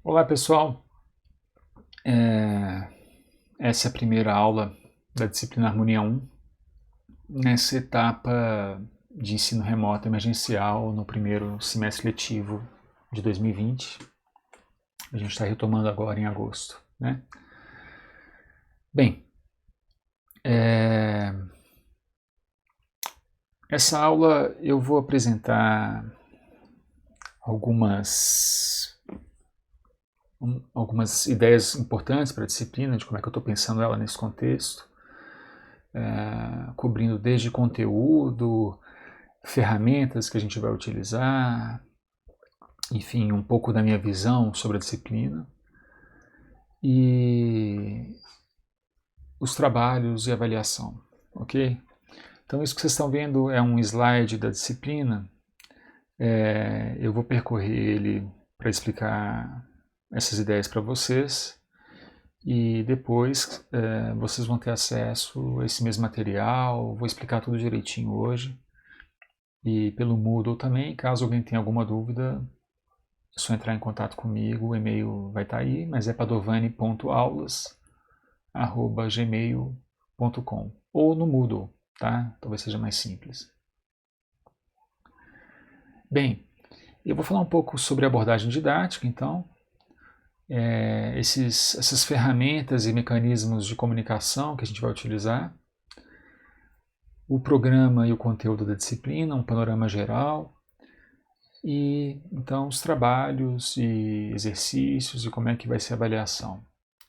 Olá pessoal, essa é a primeira aula da disciplina Harmonia 1, nessa etapa de ensino remoto emergencial no primeiro semestre letivo de 2020. A gente está retomando agora em agosto, né? Bem, essa aula eu vou apresentar algumas ideias importantes para a disciplina, de como é que eu estou pensando ela nesse contexto, cobrindo desde conteúdo, ferramentas que a gente vai utilizar, enfim, um pouco da minha visão sobre a disciplina e os trabalhos e avaliação, ok? Então isso que vocês estão vendo é um slide da disciplina. Eu vou percorrer ele para explicar essas ideias para vocês e depois vocês vão ter acesso a esse mesmo material. Vou explicar tudo direitinho hoje e pelo Moodle também. Caso alguém tenha alguma dúvida, é só entrar em contato comigo. O e-mail vai estar aí, mas é padovani.aulas@gmail.com ou no Moodle, tá? Talvez seja mais simples. Bem, eu vou falar um pouco sobre abordagem didática, então. Essas ferramentas e mecanismos de comunicação que a gente vai utilizar, o programa e o conteúdo da disciplina, um panorama geral, e então os trabalhos e exercícios e como é que vai ser a avaliação,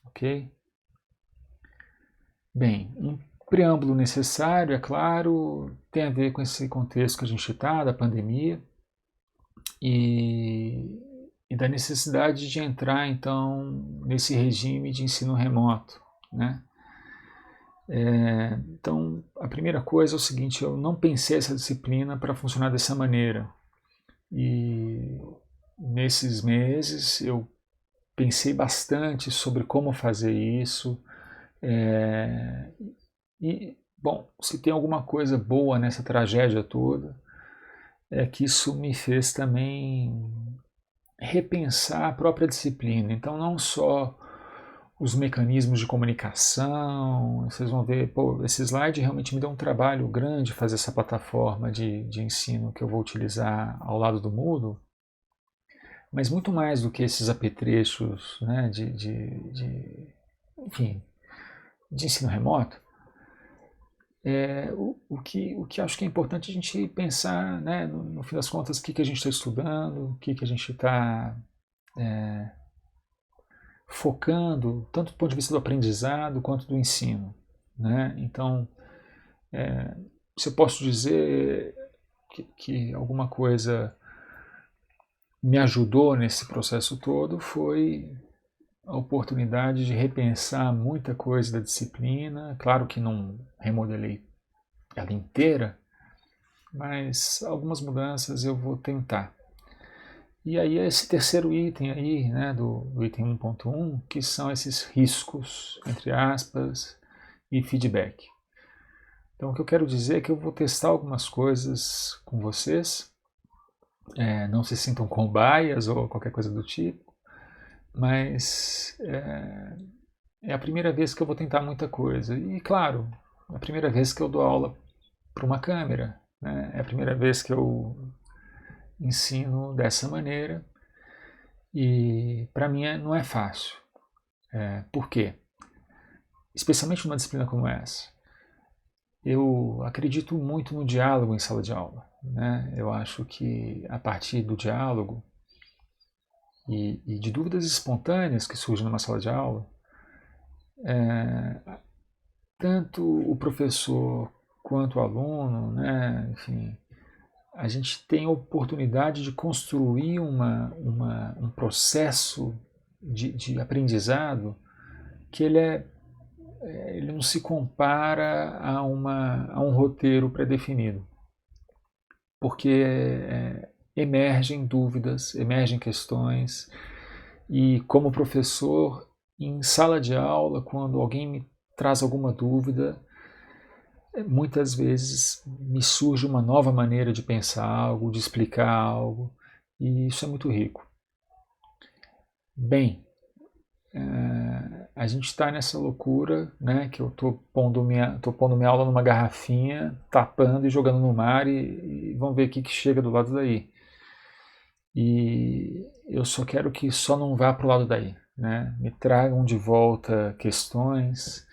ok? Bem, um preâmbulo necessário, é claro, tem a ver com esse contexto que a gente está, da pandemia, e da necessidade de entrar, então, nesse regime de ensino remoto, né? Então, a primeira coisa é o seguinte: eu não pensei essa disciplina para funcionar dessa maneira. E nesses meses eu pensei bastante sobre como fazer isso. E, bom, se tem alguma coisa boa nessa tragédia toda, é que isso me fez também repensar a própria disciplina. Então, não só os mecanismos de comunicação, vocês vão ver, pô, esse slide realmente me deu um trabalho grande fazer essa plataforma de ensino que eu vou utilizar ao lado do Moodle, mas muito mais do que esses apetrechos, né, enfim, de ensino remoto, o que acho que é importante a gente pensar, né, no fim das contas, o que a gente está estudando, o que a gente está focando, tanto do ponto de vista do aprendizado quanto do ensino, né? Então, se eu posso dizer que alguma coisa me ajudou nesse processo todo, foi a oportunidade de repensar muita coisa da disciplina. Claro que não remodelei ela inteira, mas algumas mudanças eu vou tentar. E aí esse terceiro item aí, né, do item 1.1, que são esses riscos, entre aspas, e feedback. Então o que eu quero dizer é que eu vou testar algumas coisas com vocês. Não se sintam cobaias ou qualquer coisa do tipo, mas é a primeira vez que eu vou tentar muita coisa. E claro, é a primeira vez que eu dou aula para uma câmera, né? É a primeira vez que eu ensino dessa maneira e para mim não é fácil. Por quê? Especialmente numa disciplina como essa. Eu acredito muito no diálogo em sala de aula, né? Eu acho que a partir do diálogo e de dúvidas espontâneas que surgem numa sala de aula, tanto o professor quanto o aluno, né, enfim, a gente tem a oportunidade de construir um processo de aprendizado que ele não se compara a um roteiro pré-definido, porque emergem dúvidas, emergem questões, e como professor, em sala de aula, quando alguém me traz alguma dúvida, muitas vezes me surge uma nova maneira de pensar algo, de explicar algo, e isso é muito rico. Bem, a gente está nessa loucura, né, que eu estou pondo minha aula numa garrafinha, tapando e jogando no mar e vamos ver o que chega do lado daí. E eu só quero que só não vá para o lado daí, né? Me tragam de volta questões,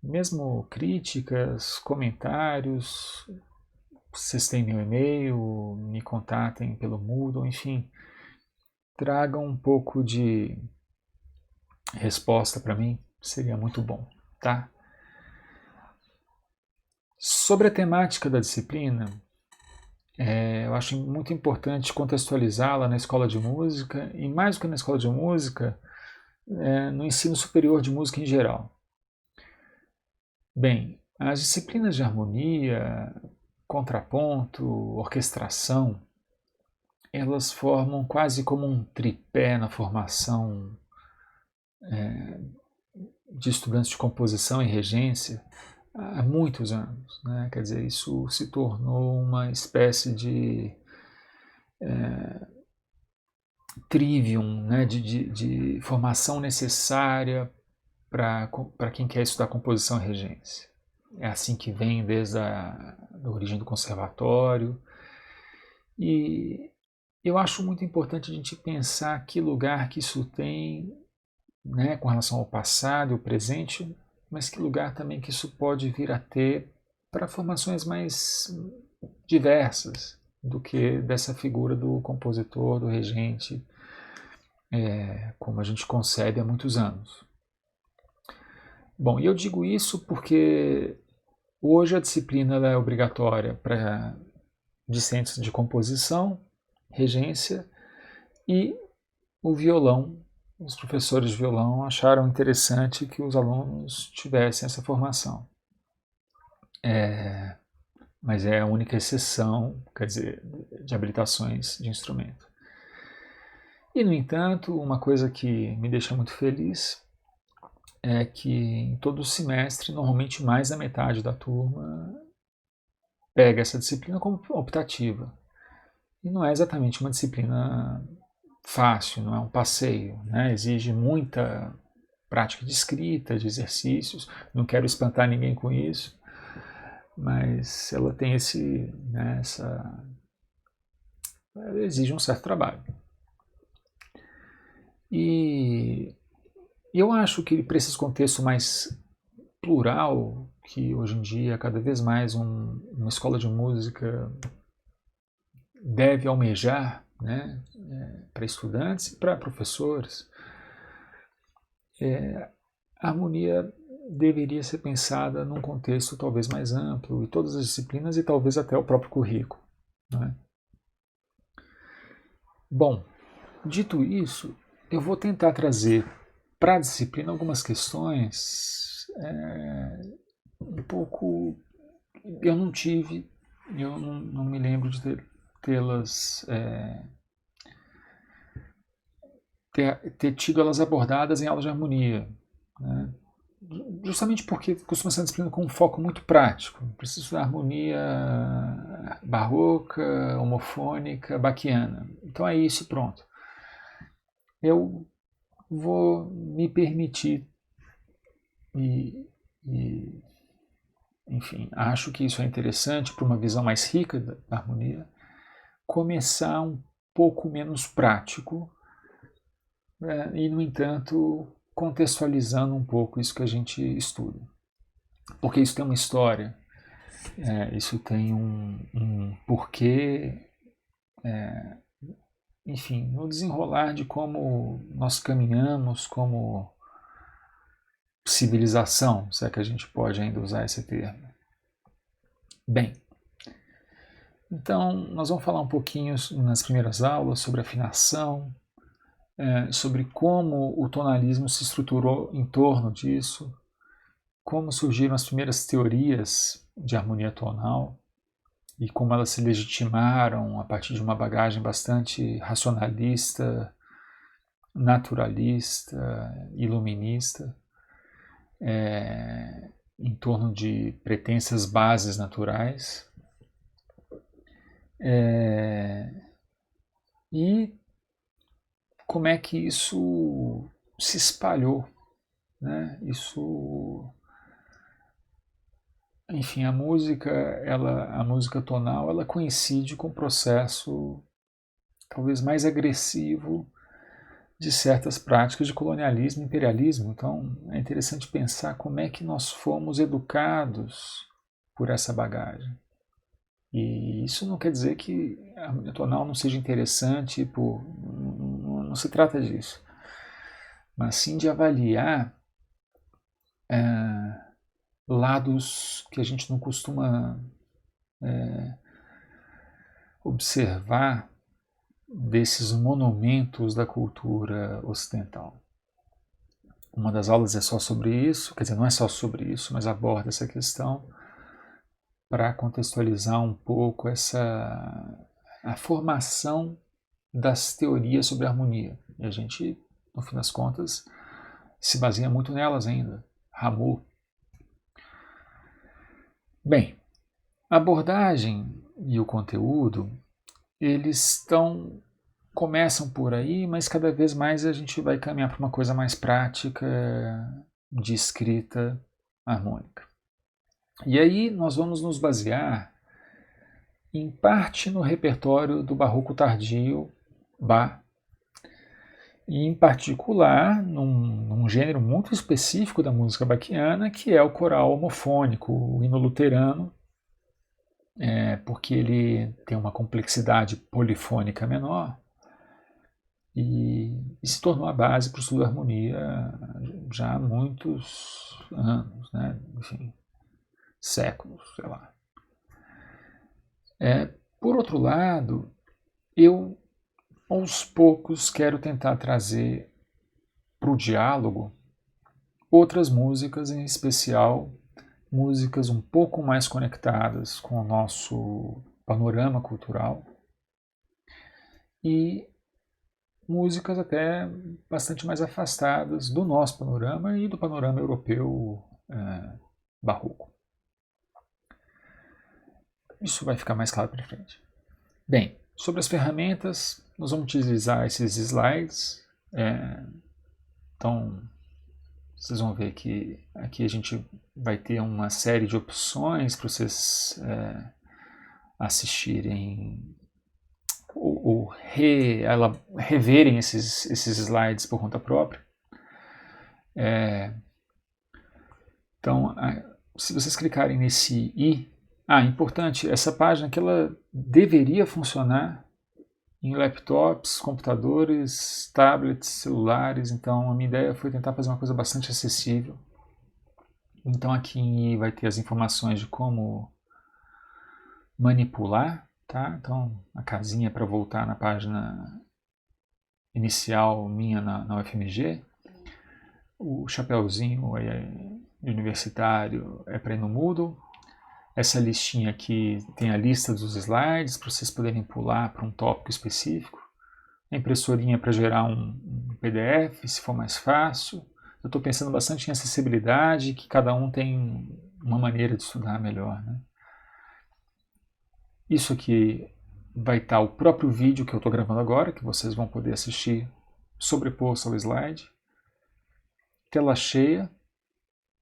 mesmo críticas, comentários. Vocês têm meu e-mail, me contatem pelo Moodle, enfim, tragam um pouco de resposta para mim, seria muito bom, tá? Sobre a temática da disciplina, eu acho muito importante contextualizá-la na escola de música e mais do que na escola de música, no ensino superior de música em geral. Bem, as disciplinas de harmonia, contraponto, orquestração, elas formam quase como um tripé na formação de estudantes de composição e regência há muitos anos, né? Quer dizer, isso se tornou uma espécie de trivium, né? de formação necessária para quem quer estudar composição e regência. É assim que vem desde a origem do conservatório. E eu acho muito importante a gente pensar que lugar que isso tem, né, com relação ao passado e o presente, mas que lugar também que isso pode vir a ter para formações mais diversas do que dessa figura do compositor, do regente, como a gente concebe há muitos anos. Bom, e eu digo isso porque hoje a disciplina é obrigatória para discentes de composição, regência e o violão. Os professores de violão acharam interessante que os alunos tivessem essa formação. Mas é a única exceção, quer dizer, de habilitações de instrumento. E, no entanto, uma coisa que me deixa muito feliz é que em todo o semestre, normalmente mais da metade da turma pega essa disciplina como optativa. E não é exatamente uma disciplina fácil, não é um passeio, né? Exige muita prática de escrita, de exercícios. Não quero espantar ninguém com isso, mas ela tem ela exige um certo trabalho. E eu acho que para esse contexto mais plural, que hoje em dia cada vez mais uma escola de música deve almejar, né, para estudantes e para professores, a harmonia deveria ser pensada num contexto talvez mais amplo, e todas as disciplinas e talvez até o próprio currículo. Né? Bom, dito isso, eu vou tentar trazer para a disciplina algumas questões um pouco. Eu não me lembro de tê-las. Ter tido elas abordadas em aulas de harmonia. Né? Justamente porque costuma ser uma disciplina com um foco muito prático. Preciso da harmonia barroca, homofônica, baquiana. Então é isso e pronto. Eu vou me permitir enfim, acho que isso é interessante para uma visão mais rica da harmonia, começar um pouco menos prático e, no entanto, contextualizando um pouco isso que a gente estuda. Porque isso tem uma história, isso tem um porquê, enfim, no desenrolar de como nós caminhamos como civilização, se é que a gente pode ainda usar esse termo. Bem, então nós vamos falar um pouquinho nas primeiras aulas sobre afinação, sobre como o tonalismo se estruturou em torno disso, como surgiram as primeiras teorias de harmonia tonal e como elas se legitimaram a partir de uma bagagem bastante racionalista, naturalista, iluminista, em torno de pretensas bases naturais. E como é que isso se espalhou, né? Enfim, a música tonal, ela coincide com o processo talvez mais agressivo de certas práticas de colonialismo e imperialismo. Então, é interessante pensar como é que nós fomos educados por essa bagagem. E isso não quer dizer que a harmonia tonal não seja interessante, não se trata disso, mas sim de avaliar lados que a gente não costuma observar desses monumentos da cultura ocidental. Uma das aulas é só sobre isso, quer dizer, não é só sobre isso, mas aborda essa questão para contextualizar um pouco a formação das teorias sobre harmonia. E a gente, no fim das contas, se baseia muito nelas ainda. Rameau. Bem, a abordagem e o conteúdo, eles começam por aí, mas cada vez mais a gente vai caminhar para uma coisa mais prática de escrita harmônica. E aí nós vamos nos basear em parte no repertório do barroco tardio, Bach, e em particular num gênero muito específico da música baquiana, que é o coral homofônico, o hino luterano, porque ele tem uma complexidade polifônica menor e se tornou a base para o estudo da harmonia já há muitos anos, né? Enfim, séculos, sei lá. Por outro lado, eu aos poucos quero tentar trazer para o diálogo outras músicas, em especial músicas um pouco mais conectadas com o nosso panorama cultural e músicas até bastante mais afastadas do nosso panorama e do panorama europeu barroco. Isso vai ficar mais claro para frente. Bem, sobre as ferramentas, nós vamos utilizar esses slides. Então, vocês vão ver que aqui a gente vai ter uma série de opções para vocês assistirem ou reverem esses slides por conta própria. Então, se vocês clicarem nesse i, importante, essa página que ela deveria funcionar em laptops, computadores, tablets, celulares. Então, a minha ideia foi tentar fazer uma coisa bastante acessível. Então, aqui em i vai ter as informações de como manipular, tá? Então, a casinha para voltar na página inicial minha na UFMG. O chapéuzinho universitário é para ir no Moodle. Essa listinha aqui tem a lista dos slides para vocês poderem pular para um tópico específico. A impressorinha para gerar um PDF, se for mais fácil. Eu estou pensando bastante em acessibilidade, que cada um tem uma maneira de estudar melhor, né? Isso aqui vai estar o próprio vídeo que eu estou gravando agora, que vocês vão poder assistir sobreposto ao slide. Tela cheia,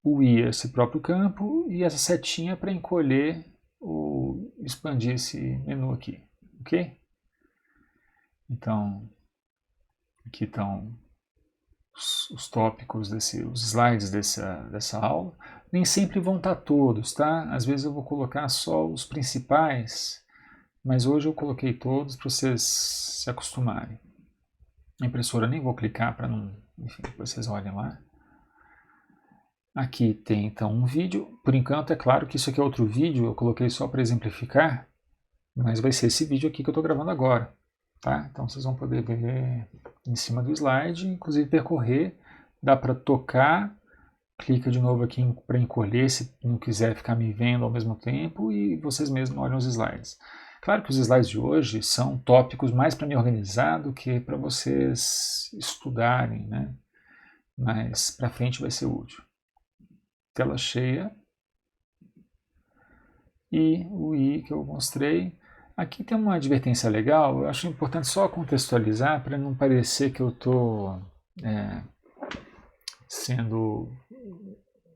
o i é esse próprio campo e essa setinha para encolher ou expandir esse menu aqui, ok? Então, aqui estão os tópicos, os slides dessa aula. Nem sempre vão estar todos, tá? Às vezes eu vou colocar só os principais, mas hoje eu coloquei todos para vocês se acostumarem. A impressora nem vou clicar para não... Enfim, depois vocês olhem lá. Aqui tem então um vídeo. Por enquanto é claro que isso aqui é outro vídeo, eu coloquei só para exemplificar, mas vai ser esse vídeo aqui que eu estou gravando agora. Tá? Então vocês vão poder ver em cima do slide, inclusive percorrer, dá para tocar, clica de novo aqui para encolher se não quiser ficar me vendo ao mesmo tempo e vocês mesmos olham os slides. Claro que os slides de hoje são tópicos mais para me organizar do que para vocês estudarem, né? Mas para frente vai ser útil. Tela cheia e o i que eu mostrei. Aqui tem uma advertência legal, eu acho importante só contextualizar para não parecer que eu estou sendo,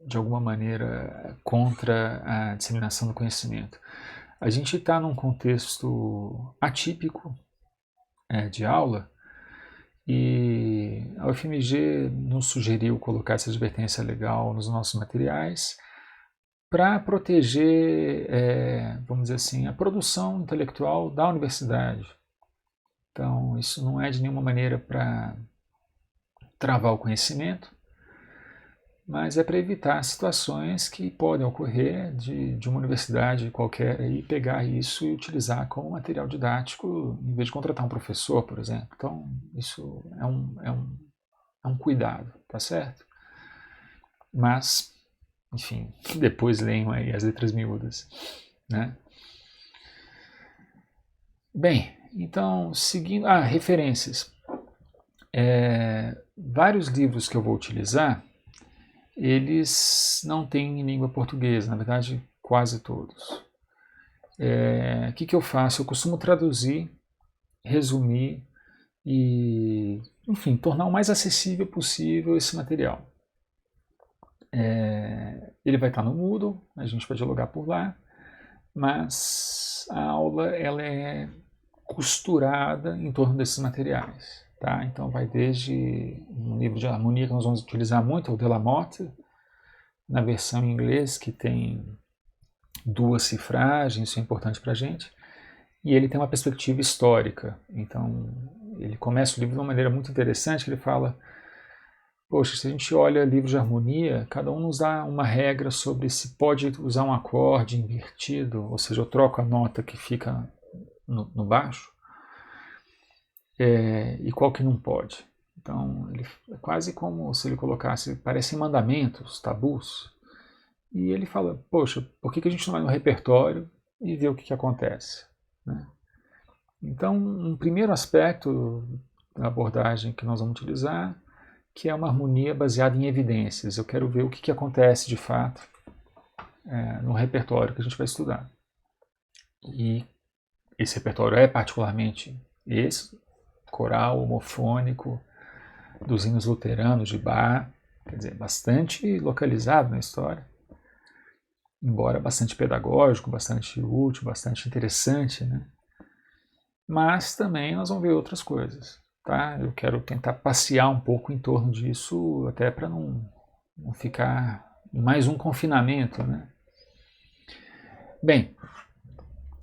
de alguma maneira, contra a disseminação do conhecimento. A gente está num contexto atípico de aula e a UFMG nos sugeriu colocar essa advertência legal nos nossos materiais para proteger, vamos dizer assim, a produção intelectual da universidade. Então, isso não é de nenhuma maneira para travar o conhecimento, mas é para evitar situações que podem ocorrer de uma universidade qualquer e pegar isso e utilizar como material didático em vez de contratar um professor, por exemplo. Então, isso é um cuidado, tá certo? Mas, enfim, depois leiam aí as letras miúdas, né? Bem, então, seguindo... referências. Vários livros que eu vou utilizar, eles não têm em língua portuguesa, na verdade, quase todos. O que eu faço? Eu costumo traduzir, resumir e, enfim, tornar o mais acessível possível esse material. Ele vai estar no Moodle, a gente vai dialogar por lá, mas a aula ela é costurada em torno desses materiais. Tá? Então vai desde um livro de harmonia que nós vamos utilizar muito, o Delamotte, na versão em inglês, que tem 2 cifragens, isso é importante para a gente, e ele tem uma perspectiva histórica. Então ele começa o livro de uma maneira muito interessante, que ele fala, poxa, se a gente olha livro de harmonia, cada um nos dá uma regra sobre se pode usar um acorde invertido, ou seja, eu troco a nota que fica no baixo, e qual que não pode. Então, ele é quase como se ele colocasse, parecem mandamentos, tabus. E ele fala, poxa, por que a gente não vai no repertório e vê o que acontece? Né? Então, um primeiro aspecto da abordagem que nós vamos utilizar, que é uma harmonia baseada em evidências. Eu quero ver o que acontece de fato no repertório que a gente vai estudar. E esse repertório é particularmente esse, coral, homofônico, dos hinos luteranos de Bach, quer dizer, bastante localizado na história, embora bastante pedagógico, bastante útil, bastante interessante, né? Mas também nós vamos ver outras coisas, tá? Eu quero tentar passear um pouco em torno disso, até para não ficar mais um confinamento, né? Bem,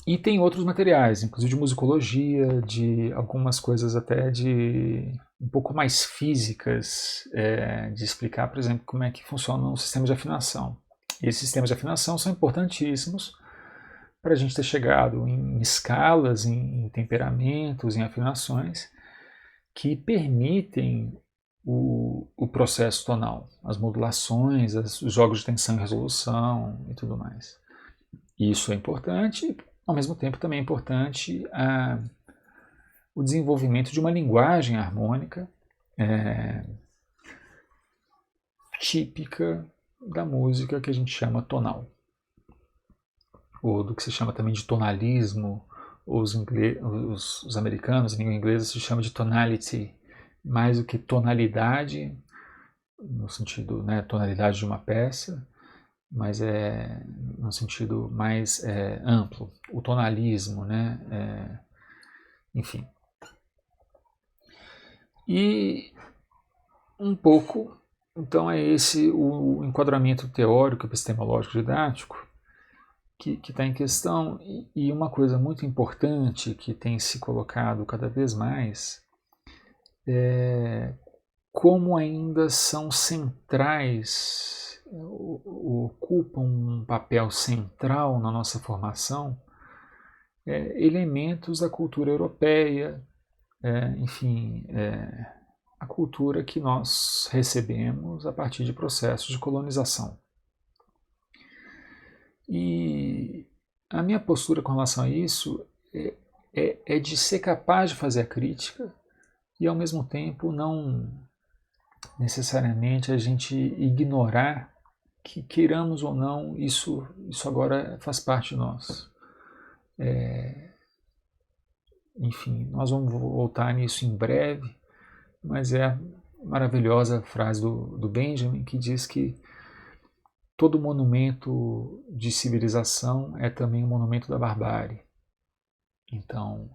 e tem outros materiais, inclusive de musicologia, de algumas coisas até de um pouco mais físicas, de explicar, por exemplo, como é que funciona o sistema de afinação. E esses sistemas de afinação são importantíssimos para a gente ter chegado em escalas, em temperamentos, em afinações que permitem o processo tonal, as modulações, os jogos de tensão e resolução e tudo mais. Isso é importante. Ao mesmo tempo, também é importante o desenvolvimento de uma linguagem harmônica típica da música que a gente chama tonal, ou do que se chama também de tonalismo. Os americanos, em língua inglesa, se chama de tonality, mais do que tonalidade, no sentido, né, tonalidade de uma peça, mas é num sentido mais amplo, o tonalismo, né? Enfim. E um pouco, então é esse o enquadramento teórico epistemológico didático que está em questão, e uma coisa muito importante que tem se colocado cada vez mais é como ainda são centrais, ocupam um papel central na nossa formação, elementos da cultura europeia, enfim, a cultura que nós recebemos a partir de processos de colonização. E a minha postura com relação a isso é de ser capaz de fazer a crítica e, ao mesmo tempo, não necessariamente a gente ignorar que, queiramos ou não, isso agora faz parte de nós. enfim, nós vamos voltar nisso em breve, mas é a maravilhosa frase do Benjamin que diz que todo monumento de civilização é também um monumento da barbárie. Então,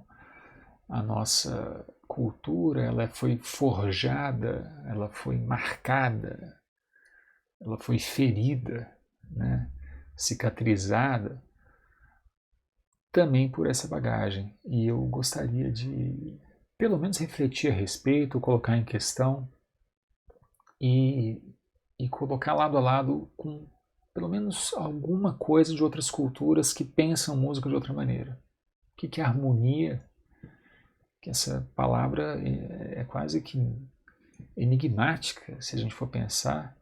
a nossa cultura, ela foi forjada, ela foi marcada, ela foi ferida, né, cicatrizada, também por essa bagagem. E eu gostaria de, pelo menos, refletir a respeito, colocar em questão e colocar lado a lado com, pelo menos, alguma coisa de outras culturas que pensam música de outra maneira. O que é harmonia? Que essa palavra é quase que enigmática, se a gente for pensar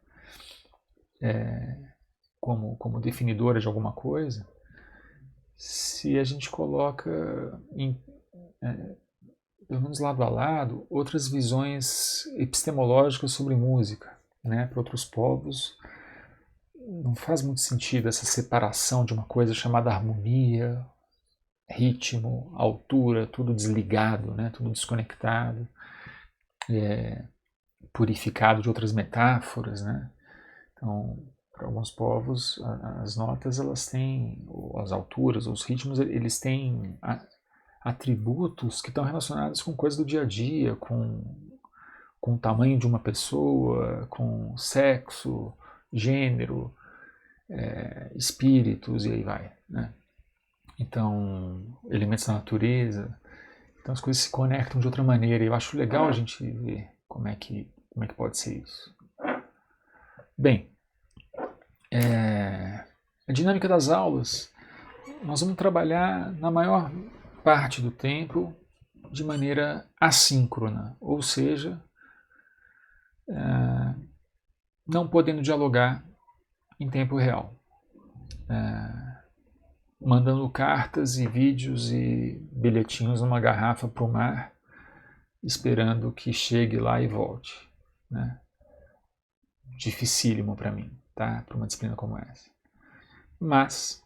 como definidora de alguma coisa, se a gente coloca, pelo menos lado a lado, outras visões epistemológicas sobre música. Né? Para outros povos, não faz muito sentido essa separação de uma coisa chamada harmonia, ritmo, altura, tudo desligado, né? Tudo desconectado, purificado de outras metáforas, né? Então, para alguns povos, as notas, elas têm, as alturas, os ritmos, eles têm atributos que estão relacionados com coisas do dia a dia, com o tamanho de uma pessoa, com sexo, gênero, espíritos e aí vai, né? Então, elementos da natureza. Então as coisas se conectam de outra maneira. E eu acho legal a gente ver como é que pode ser isso. Bem, a dinâmica das aulas, nós vamos trabalhar na maior parte do tempo de maneira assíncrona, ou seja, não podendo dialogar em tempo real. Mandando cartas e vídeos e bilhetinhos numa garrafa para o mar, esperando que chegue lá e volte. Né? Dificílimo para mim, tá? Para uma disciplina como essa. Mas,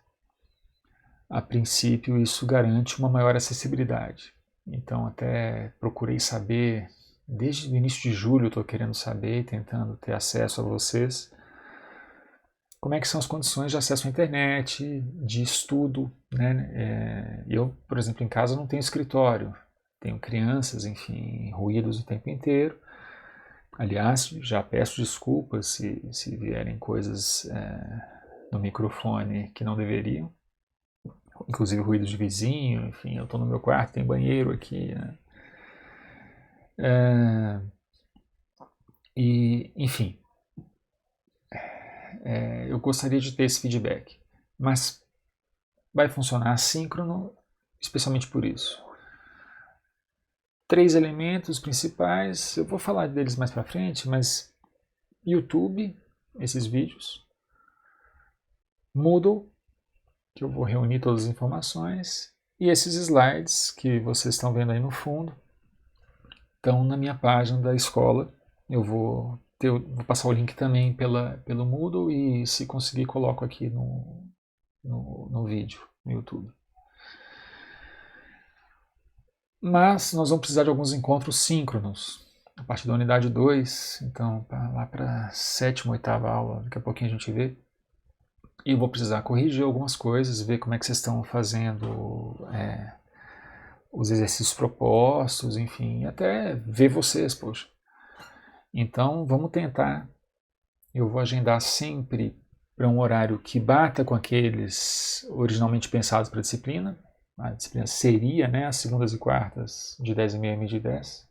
a princípio, isso garante uma maior acessibilidade. Então, até procurei saber, desde o início de julho, estou querendo saber, tentando ter acesso a vocês, como é que são as condições de acesso à internet, de estudo, né? Eu, por exemplo, em casa não tenho escritório, tenho crianças, enfim, ruídos o tempo inteiro. Aliás, já peço desculpas se vierem coisas no microfone que não deveriam, inclusive ruídos de vizinho, enfim, eu estou no meu quarto, tem banheiro aqui, né? Enfim, eu gostaria de ter esse feedback, mas vai funcionar assíncrono, especialmente por isso. 3 elementos principais, eu vou falar deles mais para frente, mas YouTube, esses vídeos, Moodle, que eu vou reunir todas as informações, e esses slides que vocês estão vendo aí no fundo, estão na minha página da escola. Eu vou passar o link também pelo Moodle e, se conseguir, coloco aqui no vídeo, no YouTube. Mas nós vamos precisar de alguns encontros síncronos, a partir da unidade 2, então lá para a 7ª, 8ª aula, daqui a pouquinho a gente vê. E eu vou precisar corrigir algumas coisas, ver como é que vocês estão fazendo os exercícios propostos, enfim, até ver vocês, poxa. Então vamos tentar, eu vou agendar sempre para um horário que bata com aqueles originalmente pensados para a disciplina. A disciplina seria, né, as segundas e quartas de 10h30 a meio-dia e 10.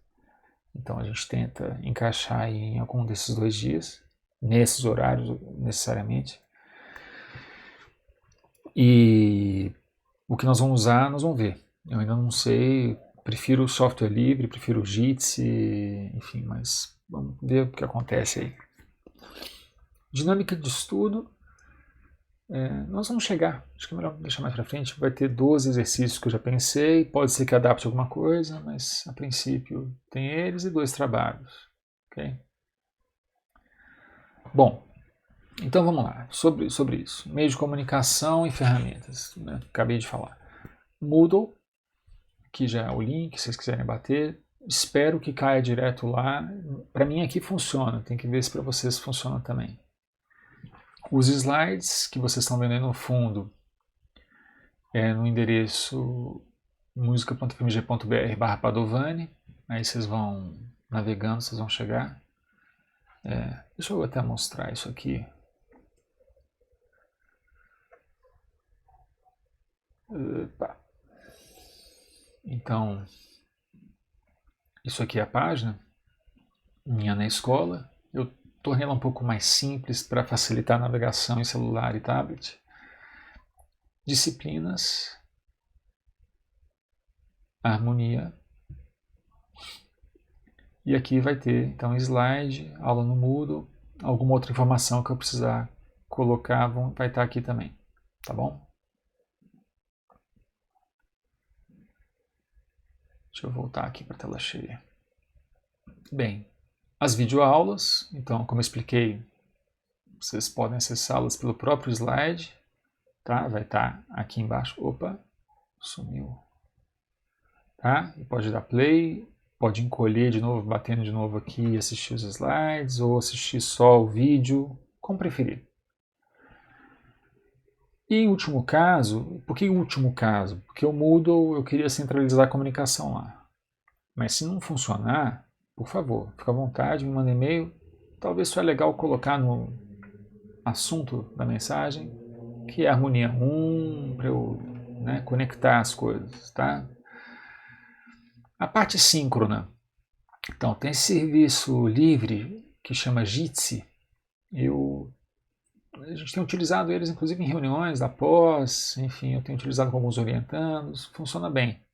Então a gente tenta encaixar em algum desses 2 dias, nesses horários necessariamente. E o que nós vamos usar, nós vamos ver. Eu ainda não sei, prefiro software livre, prefiro Jitsi, enfim, mas vamos ver o que acontece aí. Dinâmica de estudo, nós vamos chegar, acho que é melhor deixar mais para frente, vai ter 12 exercícios que eu já pensei, pode ser que adapte alguma coisa, mas a princípio tem eles e 2 trabalhos. Okay? Bom, então vamos lá, sobre isso. Meio de comunicação e ferramentas, né? Acabei de falar. Moodle, aqui já é o link, se vocês quiserem bater. Espero que caia direto lá. Para mim aqui funciona, tem que ver se para vocês funciona também. Os slides que vocês estão vendo aí no fundo é no endereço musica.fmg.br/Padovani. Aí vocês vão navegando, vocês vão chegar. Deixa eu até mostrar isso aqui. Opa. Então, isso aqui é a página minha na escola. Eu tornei ela um pouco mais simples para facilitar a navegação em celular e tablet. Disciplinas, harmonia. E aqui vai ter, então, slide, aula no Moodle, alguma outra informação que eu precisar colocar vai estar aqui também, tá bom? Deixa eu voltar aqui para a tela cheia. Bem, as videoaulas, então, como eu expliquei, vocês podem acessá-las pelo próprio slide, tá? Vai estar aqui embaixo. Opa, sumiu. Tá? E pode dar play, pode encolher de novo, batendo de novo aqui e assistir os slides, ou assistir só o vídeo, como preferir. E em último caso, por que o último caso? Porque o Moodle eu queria centralizar a comunicação lá. Mas se não funcionar, por favor, fica à vontade, me manda e-mail. Talvez seja legal colocar no assunto da mensagem, que é a harmonia 1, para eu conectar as coisas, tá? A parte síncrona. Então, tem esse serviço livre que chama Jitsi. A gente tem utilizado eles, inclusive, em reuniões da pós, enfim, eu tenho utilizado com alguns orientandos, funciona bem.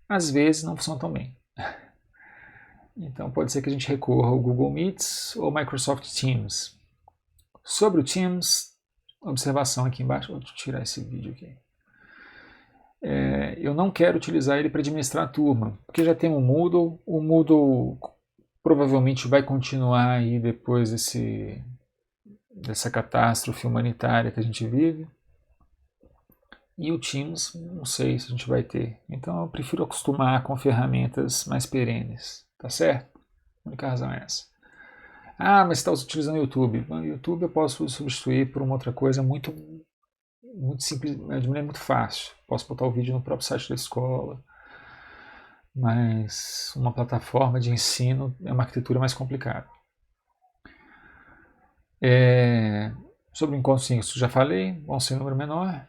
Às vezes não funciona tão bem. Então pode ser que a gente recorra ao Google Meets ou Microsoft Teams. Sobre o Teams, observação aqui embaixo, vou tirar esse vídeo aqui. Eu não quero utilizar ele para administrar a turma, porque já tem o Moodle provavelmente vai continuar aí depois dessa catástrofe humanitária que a gente vive. E o Teams, não sei se a gente vai ter. Então eu prefiro acostumar com ferramentas mais perenes, tá certo? A única razão é essa. Ah, mas você está utilizando o YouTube. O YouTube eu posso substituir por uma outra coisa muito simples, de maneira muito fácil. Posso botar o vídeo no próprio site da escola. Mas uma plataforma de ensino é uma arquitetura mais complicada. Sobre o encontro, sim, isso já falei, vão ser um número menor.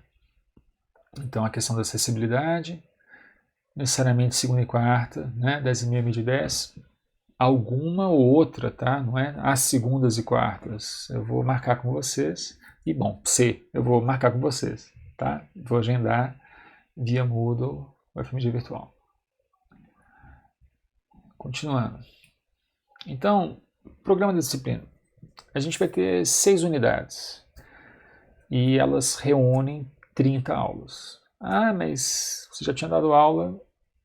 Então a questão da acessibilidade, necessariamente segunda e quarta, 10h30, meio de 10. Alguma ou outra, tá? Não é as segundas e quartas. Eu vou marcar com vocês. E bom, eu vou marcar com vocês, tá? Vou agendar via Moodle o FMG virtual. Continuando. Então, programa de disciplina. A gente vai ter 6 unidades. E elas reúnem 30 aulas. Ah, mas você já tinha dado aula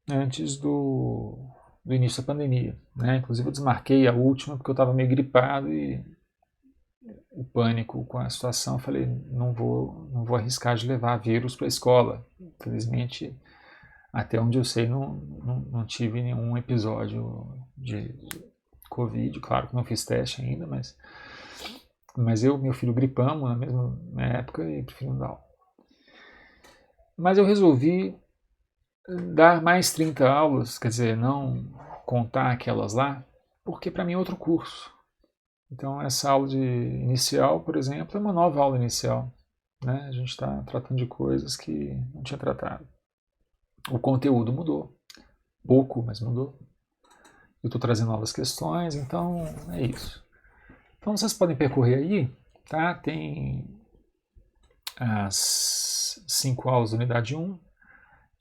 antes do início da pandemia, Inclusive eu desmarquei a última porque eu estava meio gripado e o pânico com a situação, eu falei, não vou arriscar de levar vírus para a escola. Infelizmente, até onde eu sei, não tive nenhum episódio de Covid. Claro que não fiz teste ainda, mas eu e meu filho gripamos na mesma época e prefiro não dar aula. Mas eu resolvi dar mais 30 aulas, quer dizer, não contar aquelas lá, porque para mim é outro curso. Então essa aula inicial, por exemplo, é uma nova aula inicial. A gente está tratando de coisas que não tinha tratado. O conteúdo mudou, pouco, mas mudou. Eu estou trazendo novas questões, então é isso. Então vocês podem percorrer aí, tá? Tem as 5 aulas da unidade 1.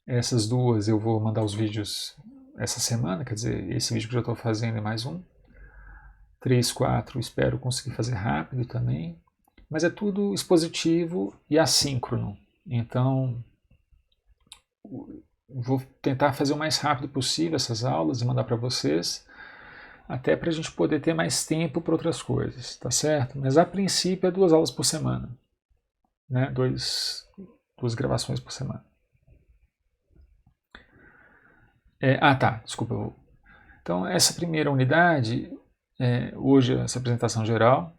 Essas 2 eu vou mandar os vídeos essa semana, quer dizer, esse vídeo que eu já estou fazendo é mais um. 3, 4, espero conseguir fazer rápido também. Mas é tudo expositivo e assíncrono. Então, vou tentar fazer o mais rápido possível essas aulas e mandar para vocês, até para a gente poder ter mais tempo para outras coisas, tá certo? Mas a princípio é 2 aulas por semana, 2 gravações por semana. Tá, desculpa. Então, essa primeira unidade, hoje essa apresentação geral.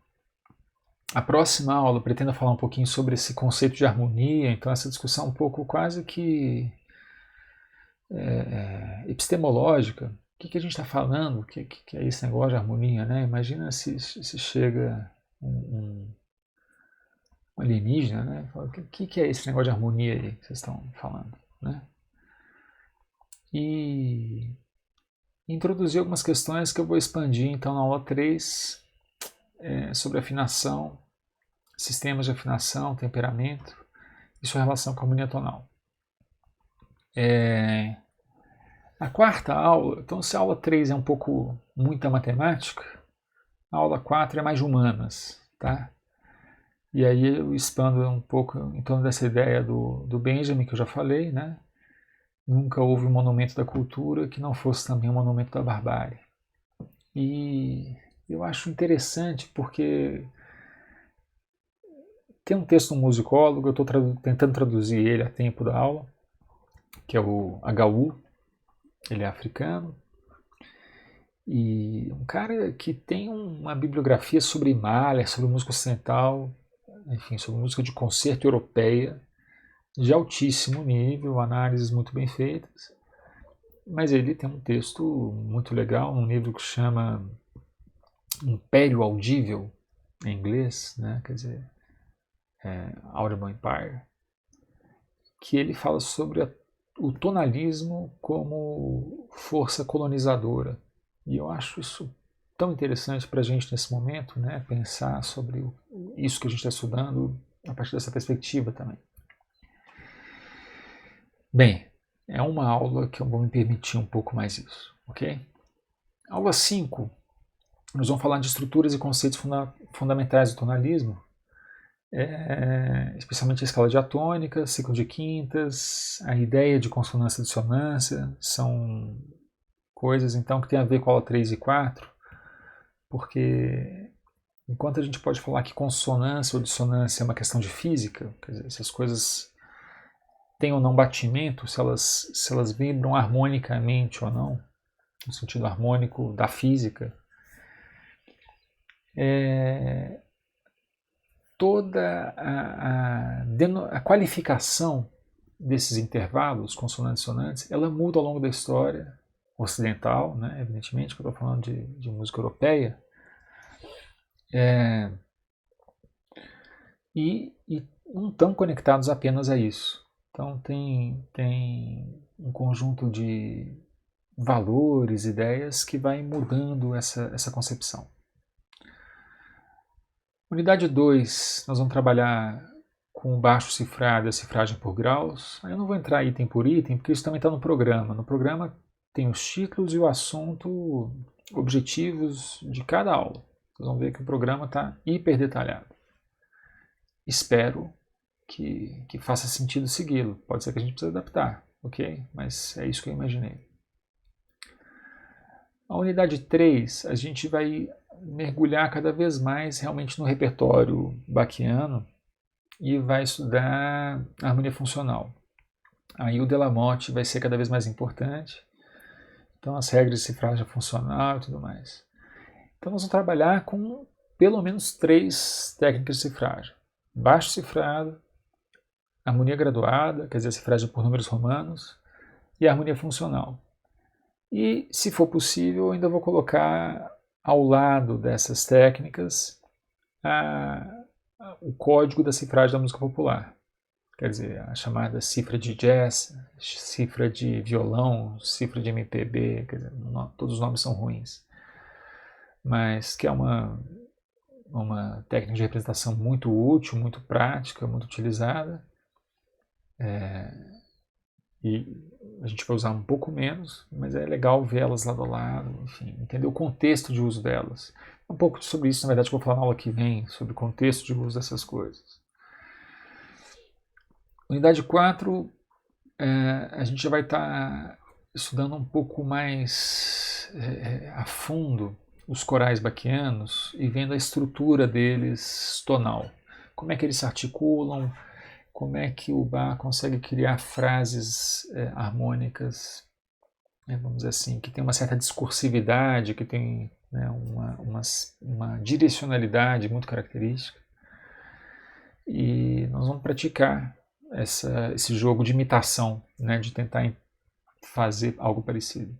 A próxima aula eu pretendo falar um pouquinho sobre esse conceito de harmonia, então essa discussão um pouco quase que epistemológica. O que a gente está falando? O que é esse negócio de harmonia, né? Imagina se chega um alienígena, né? Fala, o que é esse negócio de harmonia aí que vocês estão falando, né? E introduzir algumas questões que eu vou expandir então na aula 3, sobre afinação, sistemas de afinação, temperamento e sua relação com a harmonia tonal. A quarta aula, então se a aula 3 é um pouco muita matemática, a aula 4 é mais humanas, tá? E aí eu expando um pouco em torno dessa ideia do Benjamin, que eu já falei, né? Nunca houve um monumento da cultura que não fosse também um monumento da barbárie. E eu acho interessante porque tem um texto de um musicólogo, eu estou tentando traduzir ele a tempo da aula, que é o Agaú, ele é africano, e um cara que tem uma bibliografia sobre Mahler, sobre música ocidental, enfim, sobre música de concerto europeia, de altíssimo nível, análises muito bem feitas, mas ele tem um texto muito legal, um livro que chama Império Audível, em inglês, né? Quer dizer, Audible Empire, que ele fala sobre o tonalismo como força colonizadora. E eu acho isso tão interessante para a gente nesse momento, né? Pensar sobre isso que a gente está estudando a partir dessa perspectiva também. Bem, é uma aula que eu vou me permitir um pouco mais isso, ok? Aula 5, nós vamos falar de estruturas e conceitos fundamentais do tonalismo, especialmente a escala diatônica, ciclo de quintas, a ideia de consonância e dissonância, são coisas então que tem a ver com a aula 3 e 4, porque enquanto a gente pode falar que consonância ou dissonância é uma questão de física, quer dizer, essas coisas têm ou não batimento, se elas vibram harmonicamente ou não, no sentido harmônico da física, toda a qualificação desses intervalos consonantes e dissonantes, ela muda ao longo da história ocidental, né, evidentemente, que eu estou falando de música europeia, e não estão conectados apenas a isso. Então tem um conjunto de valores, ideias que vai mudando essa concepção. Unidade 2, nós vamos trabalhar com baixo cifrado e a cifragem por graus. Aí eu não vou entrar item por item, porque isso também está no programa. No programa tem os títulos e o assunto, objetivos de cada aula. Vocês vão ver que o programa está hiper detalhado. Espero que faça sentido segui-lo. Pode ser que a gente precise adaptar, ok? Mas é isso que eu imaginei. A unidade 3, a gente vai mergulhar cada vez mais realmente no repertório bachiano e vai estudar a harmonia funcional. Aí o Delamotte vai ser cada vez mais importante. Então as regras de cifragem funcional e tudo mais. Então nós vamos trabalhar com pelo menos 3 técnicas de cifragem. Baixo cifrado, harmonia graduada, quer dizer, a cifragem por números romanos, e a harmonia funcional. E, se for possível, eu ainda vou colocar ao lado dessas técnicas o código da cifragem da música popular. Quer dizer, a chamada cifra de jazz, cifra de violão, cifra de MPB, quer dizer, todos os nomes são ruins. Mas que é uma técnica de representação muito útil, muito prática, muito utilizada. E a gente vai usar um pouco menos, mas é legal vê-las lado a lado, enfim, entender o contexto de uso delas. Um pouco sobre isso, na verdade, que eu vou falar na aula que vem, sobre o contexto de uso dessas coisas. Unidade 4, a gente já vai estar estudando um pouco mais a fundo os corais bachianos e vendo a estrutura deles tonal. Como é que eles se articulam, como é que o Bach consegue criar frases harmônicas vamos dizer assim, que tem uma certa discursividade, que tem, né, uma direcionalidade muito característica. E nós vamos praticar esse jogo de imitação, né, de tentar fazer algo parecido.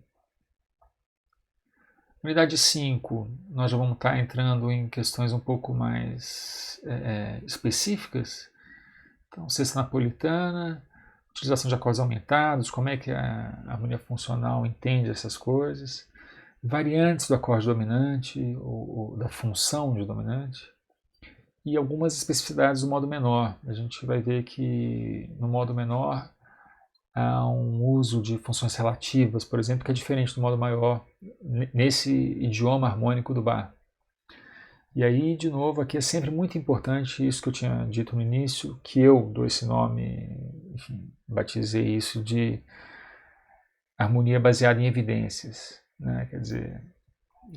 Unidade 5, nós já vamos estar entrando em questões um pouco mais específicas. Então, cesta napolitana, utilização de acordes aumentados, como é que a harmonia funcional entende essas coisas, variantes do acorde dominante, ou da função de dominante, e algumas especificidades do modo menor. A gente vai ver que no modo menor há um uso de funções relativas, por exemplo, que é diferente do modo maior, nesse idioma harmônico do Bach. E aí, de novo, aqui é sempre muito importante isso que eu tinha dito no início, que eu dou esse nome, enfim, batizei isso de harmonia baseada em evidências, né? Quer dizer,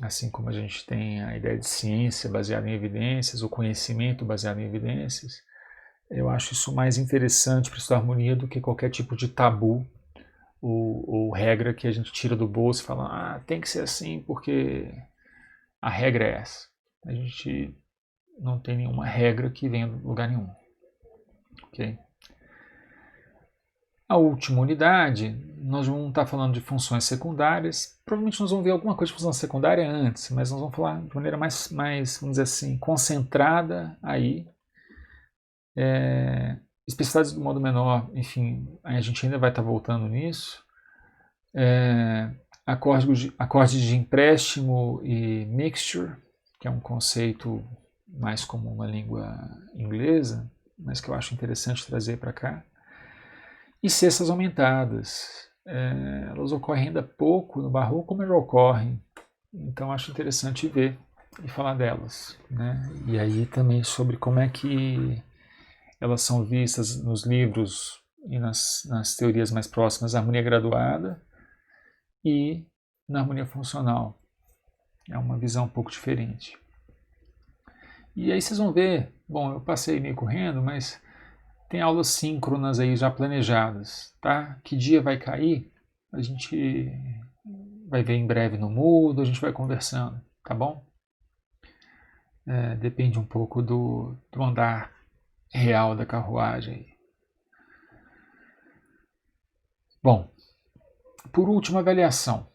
assim como a gente tem a ideia de ciência baseada em evidências, o conhecimento baseado em evidências, eu acho isso mais interessante para estudar harmonia do que qualquer tipo de tabu ou regra que a gente tira do bolso e fala, tem que ser assim porque a regra é essa. A gente não tem nenhuma regra que venha de lugar nenhum. Okay? A última unidade, nós vamos estar falando de funções secundárias. Provavelmente nós vamos ver alguma coisa de função secundária antes, mas nós vamos falar de maneira mais vamos dizer assim, concentrada aí. Especificidades do modo menor, enfim, a gente ainda vai estar voltando nisso. Acordes de empréstimo e mixture, que é um conceito mais comum na língua inglesa, mas que eu acho interessante trazer para cá. E cestas aumentadas. Elas ocorrem ainda pouco no barroco, mas já ocorrem. Então acho interessante ver e falar delas, né? E aí também sobre como é que elas são vistas nos livros e nas teorias mais próximas da harmonia graduada e na harmonia funcional. É uma visão um pouco diferente. E aí vocês vão ver, bom, eu passei meio correndo, mas tem aulas síncronas aí já planejadas, tá? Que dia vai cair? A gente vai ver em breve no Moodle, a gente vai conversando, tá bom? Depende um pouco do andar real da carruagem. Bom, por último, avaliação.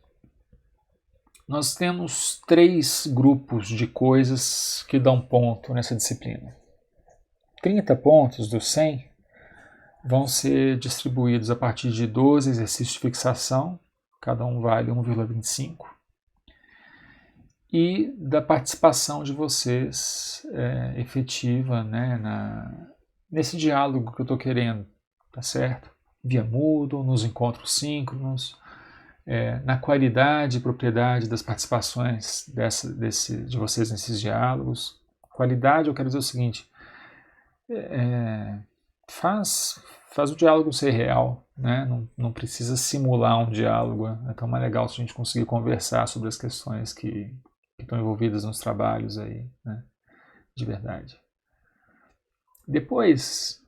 Nós temos 3 grupos de coisas que dão ponto nessa disciplina. 30 pontos dos 100 vão ser distribuídos a partir de 12 exercícios de fixação, cada um vale 1,25, e da participação de vocês efetiva, né, nesse diálogo que eu estou querendo, tá certo? Via Moodle, nos encontros síncronos, na qualidade e propriedade das participações de vocês nesses diálogos. Qualidade, eu quero dizer o seguinte, faz o diálogo ser real, né? Não precisa simular um diálogo. É tão mais legal se a gente conseguir conversar sobre as questões que estão envolvidas nos trabalhos aí, né? De verdade. Depois,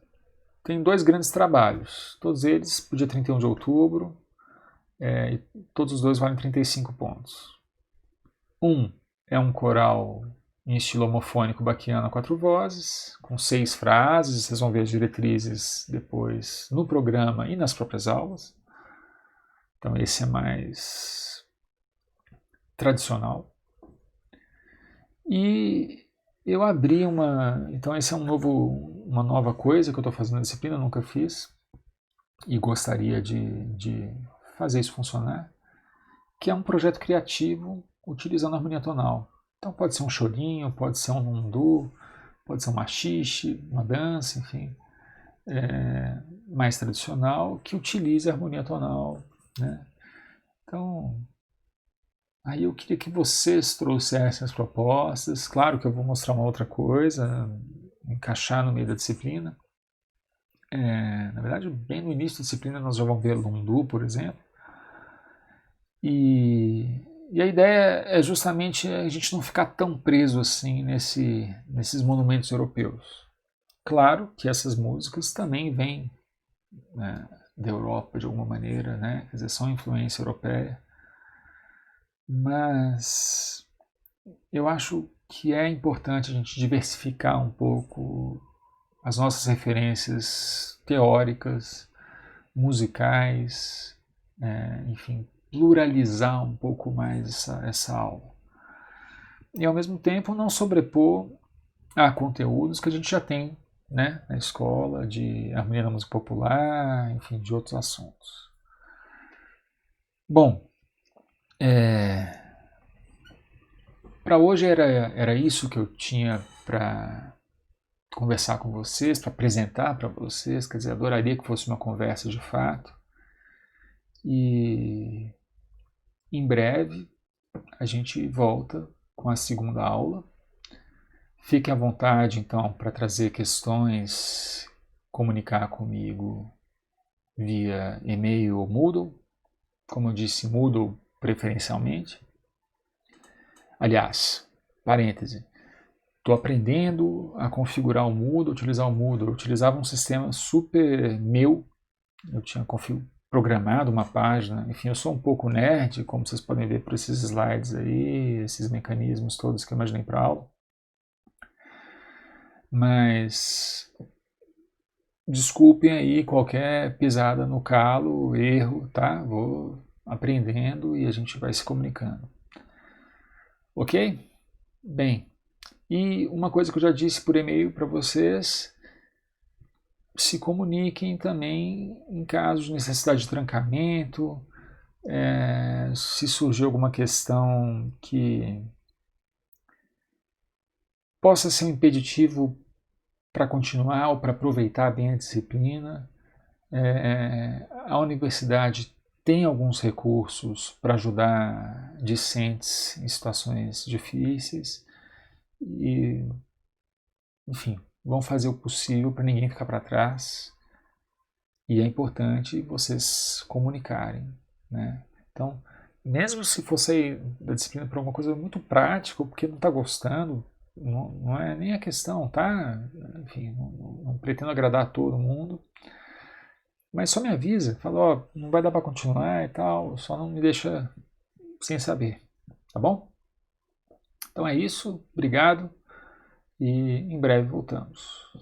tem 2 grandes trabalhos, todos eles para o dia 31 de outubro, e todos os 2 valem 35 pontos. Um é um coral em estilo homofônico baquiano a 4 vozes, com 6 frases, vocês vão ver as diretrizes depois no programa e nas próprias aulas. Então esse é mais tradicional. E eu abri então esse é uma nova coisa que eu estou fazendo na disciplina, eu nunca fiz, e gostaria de fazer isso funcionar, que é um projeto criativo utilizando a harmonia tonal. Então pode ser um chorinho, pode ser um lundu, pode ser um machixe, uma dança, enfim, mais tradicional, que utilize a harmonia tonal, né? Então, aí eu queria que vocês trouxessem as propostas. Claro que eu vou mostrar uma outra coisa, encaixar no meio da disciplina. Na verdade, bem no início da disciplina nós já vamos ver lundu, por exemplo. E a ideia é justamente a gente não ficar tão preso assim nesses monumentos europeus. Claro que essas músicas também vêm, né, da Europa de alguma maneira, né? Quer dizer, são influência europeia. Mas eu acho que é importante a gente diversificar um pouco as nossas referências teóricas, musicais, enfim, pluralizar um pouco mais essa aula. E ao mesmo tempo não sobrepor a conteúdos que a gente já tem, né, na escola, de harmonia da música popular, enfim, de outros assuntos. Bom, para hoje era isso que eu tinha para conversar com vocês, para apresentar para vocês, quer dizer, adoraria que fosse uma conversa de fato. E em breve a gente volta com a segunda aula. Fiquem à vontade, então, para trazer questões, comunicar comigo via e-mail ou Moodle. Como eu disse, Moodle preferencialmente. Aliás, parêntese, estou aprendendo a configurar o Moodle, utilizar o Moodle. Eu utilizava um sistema super meu, eu tinha programado uma página, enfim, eu sou um pouco nerd, como vocês podem ver por esses slides aí, esses mecanismos todos que eu imaginei para a aula. Mas desculpem aí qualquer pisada no calo, erro, tá? Vou aprendendo e a gente vai se comunicando. Ok? Bem, e uma coisa que eu já disse por e-mail para vocês, se comuniquem também em caso de necessidade de trancamento, se surgir alguma questão que possa ser um impeditivo para continuar ou para aproveitar bem a disciplina. A universidade tem alguns recursos para ajudar discentes em situações difíceis e, enfim, vão fazer o possível para ninguém ficar para trás e é importante vocês comunicarem, né? Então, mesmo se for sair da disciplina por alguma coisa muito prática, ou porque não está gostando, não é nem a questão, tá? Enfim, não pretendo agradar a todo mundo, mas só me avisa, fala, ó, não vai dar para continuar e tal, só não me deixa sem saber, tá bom? Então é isso, obrigado e em breve voltamos.